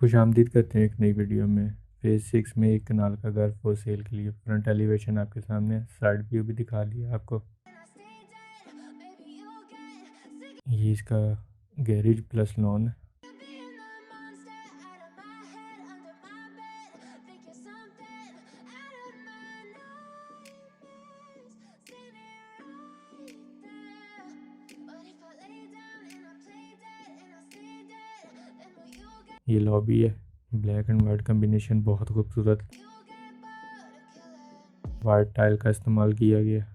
खुशामदीद करते हैं एक नई वीडियो में। फेज़ 6 में एक कनाल का घर फॉर सेल के लिए फ्रंट एलिवेशन आपके सामने, साइड व्यू भी दिखा लिया आपको। ये इसका गैरेज प्लस लॉन है। ये लॉबी है, ब्लैक एंड वाइट कॉम्बिनेशन बहुत खूबसूरत। वाइट टाइल का इस्तेमाल किया गया।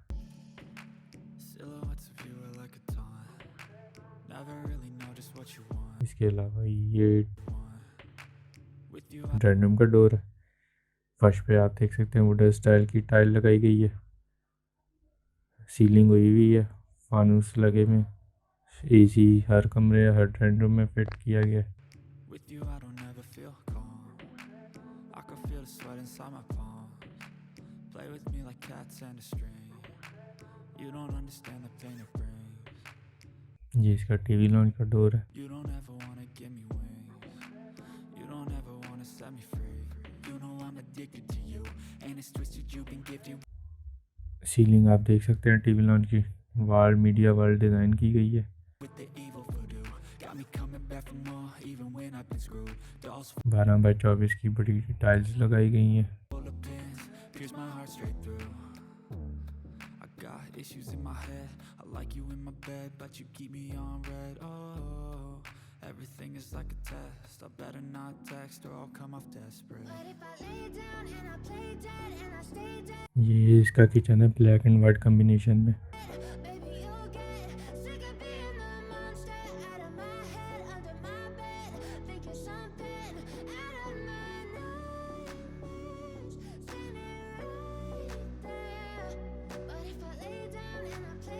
इसके अलावा ये ड्राइंग रूम का डोर है। फर्श पे आप देख सकते हैं वुडन स्टाइल की टाइल लगाई गई है। सीलिंग हुई है, फानूस लगे में। एसी हर कमरे हर ड्राइंग रूम में फिट किया गया है। ये इसका टीवी लॉन्च का डोर है। सीलिंग आप देख सकते हैं टीवी लॉन्च की वाल मीडिया वाल डिज़ाइन की गई है। 12x24 की बड़ी टाइल्स लगाई गई हैं। ये इसका किचन है ब्लैक एंड वाइट कॉम्बिनेशन में।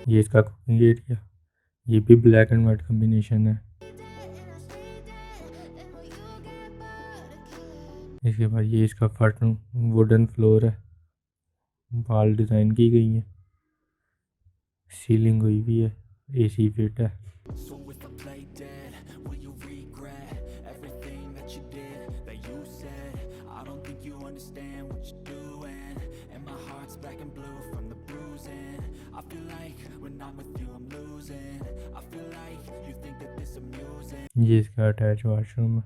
ये इसका कुकिंग एरिया, ये भी ब्लैक एंड वाइट कॉम्बिनेशन है। इसके बाद ये इसका फर्स्ट वुडन फ्लोर है, वॉल डिज़ाइन की गई है। सीलिंग हुई भी है, एसी फिट है। ये इसका अटैच वॉशरूम है।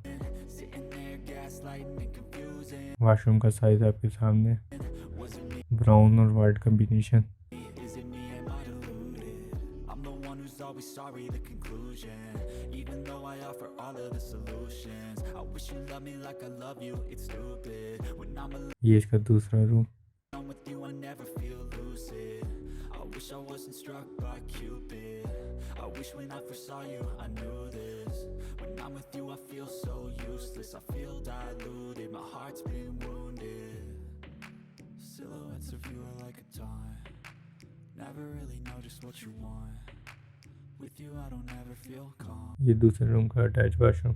वॉशरूम का साइज आपके सामने, ब्राउन और वाइट कॉम्बिनेशन। ये इसका दूसरा रूम। ये दूसरे रूम का अटैच वॉशरूम।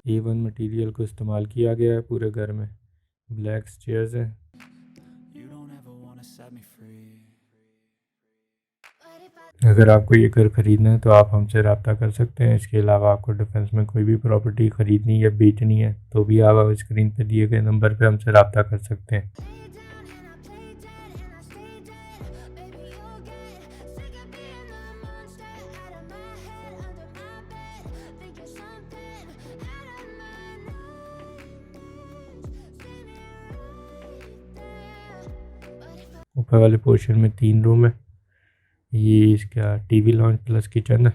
A1 मटेरियल को इस्तेमाल किया गया है पूरे घर में। ब्लैक चेयर्स हैं। अगर आपको ये घर ख़रीदना है तो आप हमसे रब्ता कर सकते हैं। इसके अलावा आपको डिफेंस में कोई भी प्रॉपर्टी ख़रीदनी या बेचनी है तो भी आप स्क्रीन पे दिए गए नंबर पे हमसे रब्ता कर सकते हैं। ऊपर वाले पोर्शन में 3 रूम है। ये इसका टीवी लॉन्च प्लस किचन है।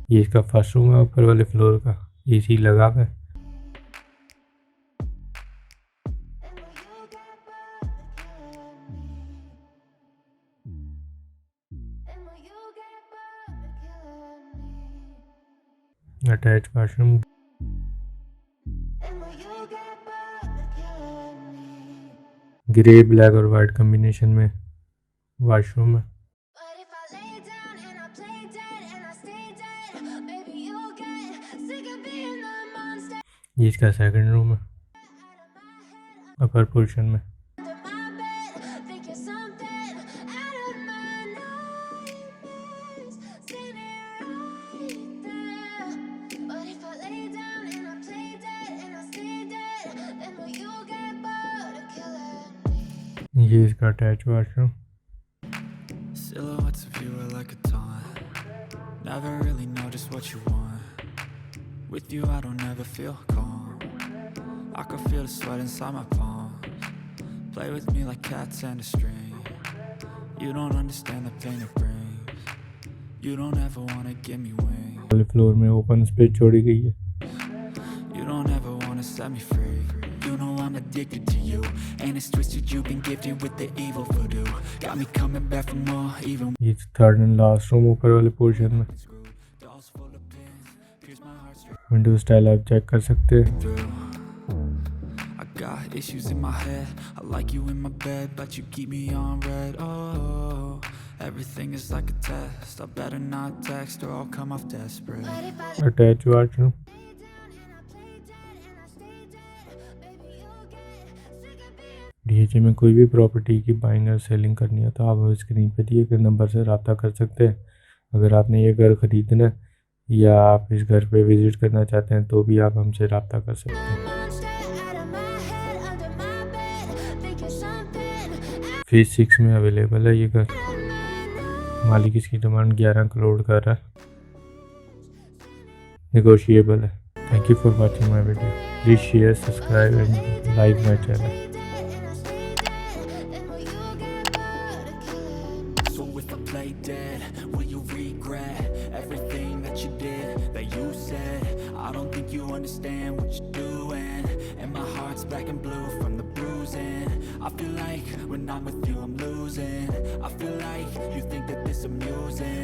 ये इसका फर्स्ट रूम है ऊपर वाले फ्लोर का। एसी लगा हुआ है। Attach washroom. ग्रे ब्लैक और वाइट कॉम्बिनेशन में वॉशरूम है। ये इसका सेकंड रूम है अपर पोर्शन में। ये इसका attach washroom. Silhouettes of you are like a taunt. Never really know just what you want. With you I don't ever feel calm. I can feel the sweat inside my palms. Play with me like cats and a string. You don't understand the pain it brings. You don't ever wanna give me wings. वाले floor में open space छोड़ी गई है। You don't ever wanna set me free. You know I'm addicted to you, and it's twisted. You've been gifted with the evil voodoo. Got me coming back for more, even. ये third and last room ऊपर वाले portion में। Window style आप check कर सकते हैं। I got issues in my head. I like you in my bed, but you keep me on red. Oh, everything is like a test. I better not text or I'll come off desperate. Attach washroom. DHA में कोई भी property की buying और selling करनी है तो आप screen पे दिए गए नंबर से रब्ता कर सकते हैं। अगर आपने ये घर ख़रीदना है या आप इस घर पे विज़िट करना चाहते हैं तो भी आप हमसे रब्ता कर सकते हैं। फेज 6 में अवेलेबल है ये घर। मालिक इसकी डिमांड 11 करोड़ कर रहा है, नेगोशिएबल है। Thank you for watching my video. Please share, subscribe and like my channel. Play dead, will you regret everything that you did, that you said? I don't think you understand what you're doing, and my heart's black and blue from the bruising. I feel like when I'm with you I'm losing. I feel like you think that this amusing.